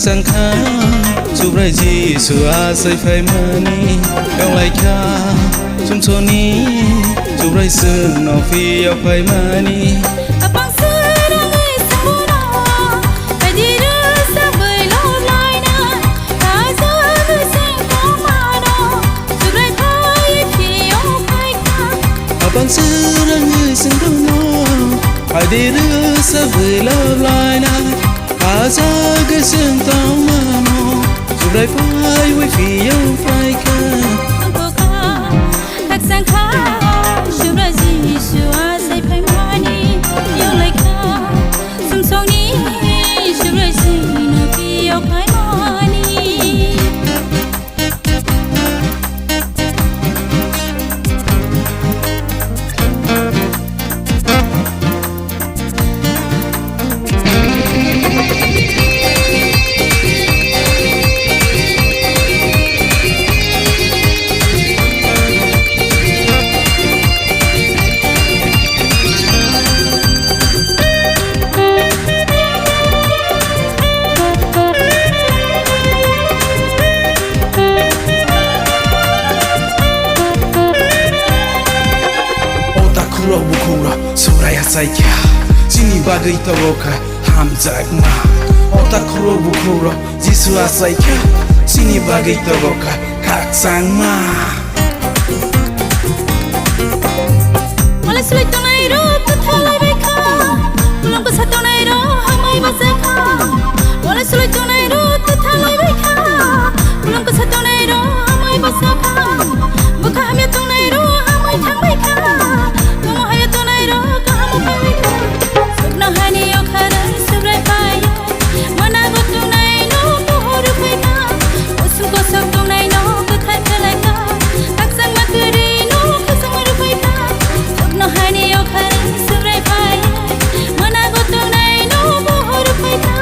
khắc sang khá chụp lại gì sửa xây phải mani cao lại khá chung cho ní chụp lại sương nó phi ao phải mani abang serang sempurna phải đi đưa xa vời lâu lại na ta giờ người sinh có mà nó chụp lại phải phi ao phải ca abang serang sempurna phải đi đưa xa vời lâu lại na ta giờ người sinh có mà nó chụp lại phải phi ao phải ca khắc sang khá chụp lại gì sửa xây phải mani yêu lại khá sum song ní chụp lại gì nó phi ao phải mani Suraya saja, sini bagai tawoka hamzak ma. Otak kuro bukuro, jisu saja, sini bagai tawoka kak sang ma. Malah sulit tunai ro, tuthalai beka. Pulang ke satu tunai ro, hamai basaka. Malah sulit tunai ro, tuthalai beka. Pulang ke satu tunai ro, hamai basaka. Buka hamil tunai ro, hamai thang beka. Kamu hanya tunai ro, kamu beka. Subna hani yo khara, subrai payo. Mana go tunai no, pohor beka. Usum ko sab tunai no, bukan kelaka. Tak sang makuri no, kesang beka. Subna hani yo khara, subrai payo. Mana go tunai no, pohor beka.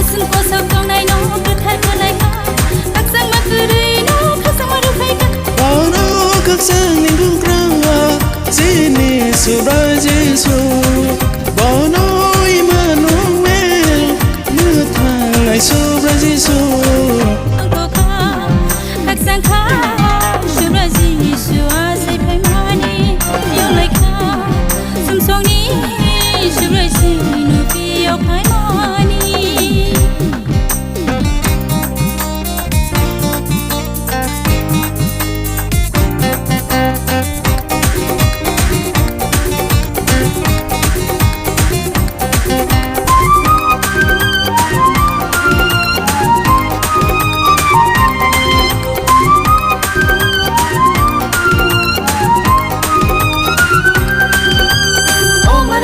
Usum ko sab tunai no, bukan kelaka. Tak sang makuri no, kesang beka. Bono kak sang ninggung krawa, sini surai jisu. Bono Immanuel, nyutang ai surai jisu. Khắc sang khá chụp lại gì sửa xây phải mani yêu lại khá sum song ní chụp lại gì nó phi ao phải mani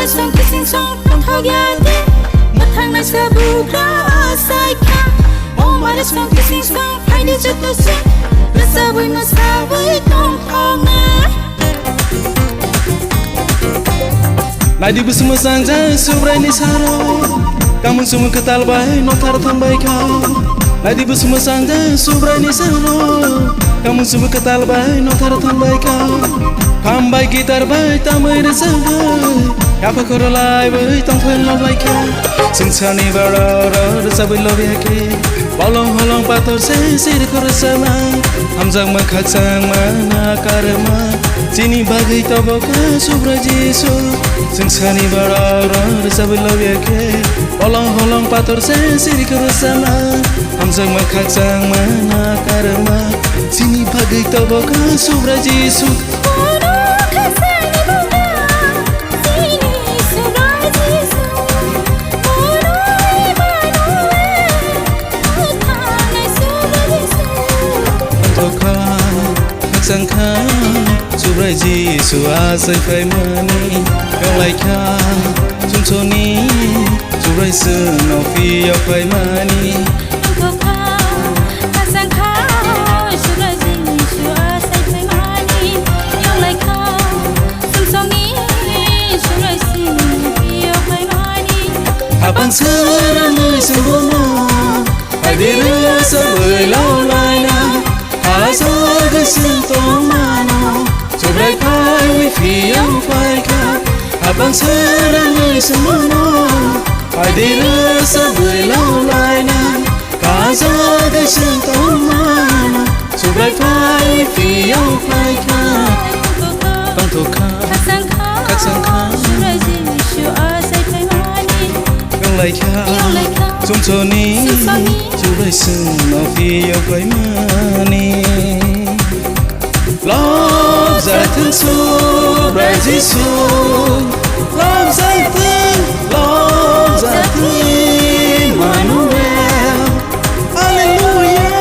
sang kissing song thao ya de mathang na sa bukra sai kha oh my sang kissing song phải đi cho tôi xin là sao với mà sao với con thong Nai di bersama sanja subrai ni saro, kamu semua ketal baik notar tambah kau. Nai di bersama sanja subrai ni saro, kamu semua ketal baik notar tambah kau. Kambai gitar baik tamai resabai. Apa kau lai với tông phên lòng lại kia, sinh sản ni vào đó sao với lo việc kia, bao lòng hoa lòng pator sẽ được kau sama, hamzang makhak sang mana karma, sini bagai taboka subra jisu, sinh sản ni vào đó sao với lo việc kia, bao lòng hoa lòng pator sẽ được kau sama, hamzang makhak sang mana karma, sini bagai taboka subra jisu. Sang khá chụp lại gì sửa xây phải mani cao lại khá chung cho ní chụp lại sương nó phi ao phải mani sang khá chụp lại gì sửa xây phải mani yêu lại khá chung cho ní chụp lại gì phi ao phải mani abang serang sempurna phải đi đưa xa vời lâu lại na Hãy subscribe cho kênh Ghiền Mì Gõ để không bỏ lỡ abang serang semua, hai diri sebelah lain. ra để sương tóm mana dù rai phai phi yêu phai kha con thổ kha các sang kha găng lại kha zum cho ni dù rai sương nó phi yêu phai mani love giải thân su rai Giêsu love giải thân Emmanuel Hallelujah.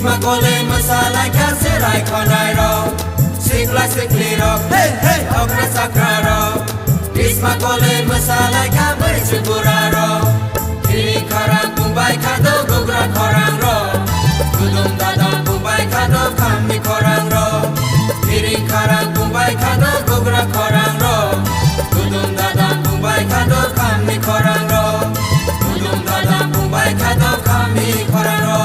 Bisma kole masala kya serai khonai ro Sikla sikli ro Hey hey okra sakra ro Bisma kole masala kya berichu pura ro Kiri kharang kumbai khado gugra khorang ro Gudum dadam kumbai khado kami khorang ro Kiri kharang kumbai khado gugra khorang ro Gudum dadam kumbai khado kami khorang ro Gudum dadam kumbai khado kami khorang ro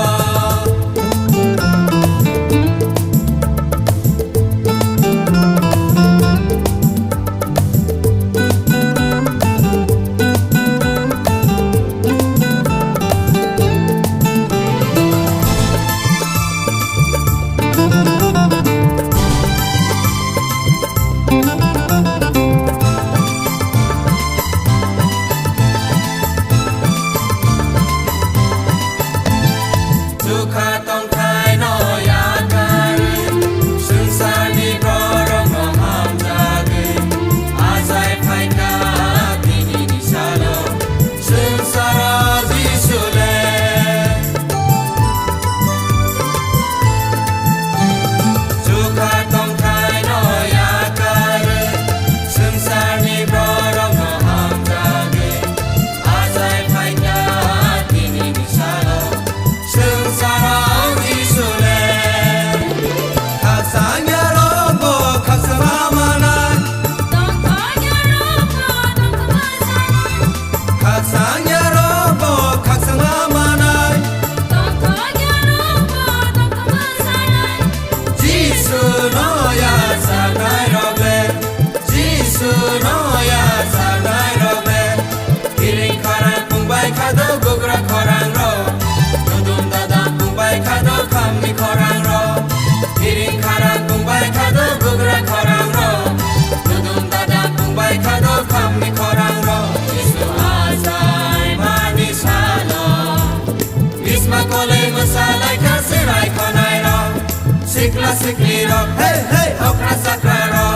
Sikla sikli ro Hey hey okra sakra ro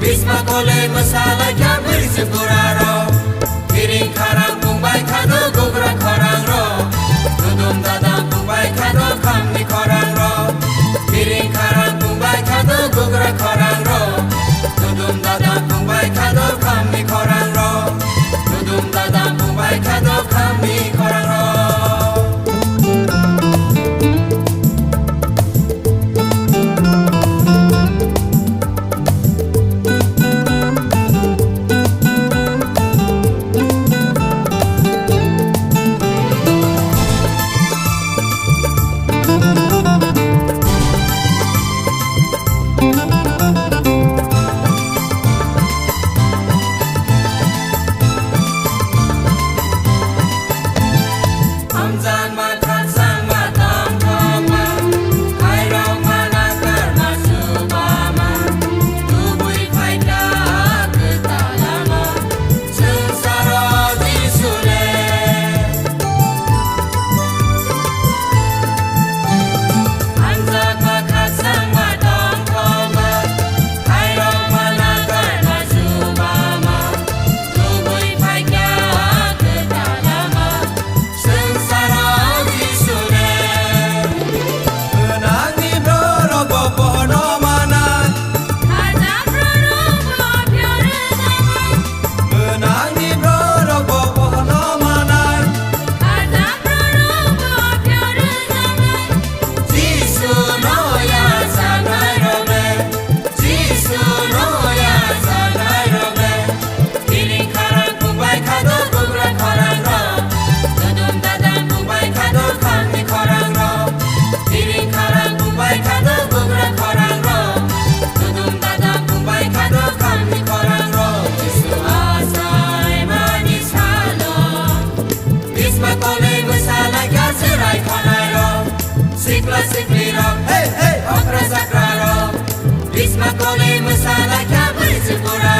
Bisma kole masala kya berichu pura ro Kiri kharang kumbai khado gugra khorang ro Gudum dadam kumbai khado kami khorang ro Kiri kharang kumbai khado gugra khorang ro Gudum dadam kumbai khado kami khorang ro Gudum dadam kumbai khado kami khorang ro Sikla sikli ro Hey hey okra sakra ro Bisma kole masala kya berichu pura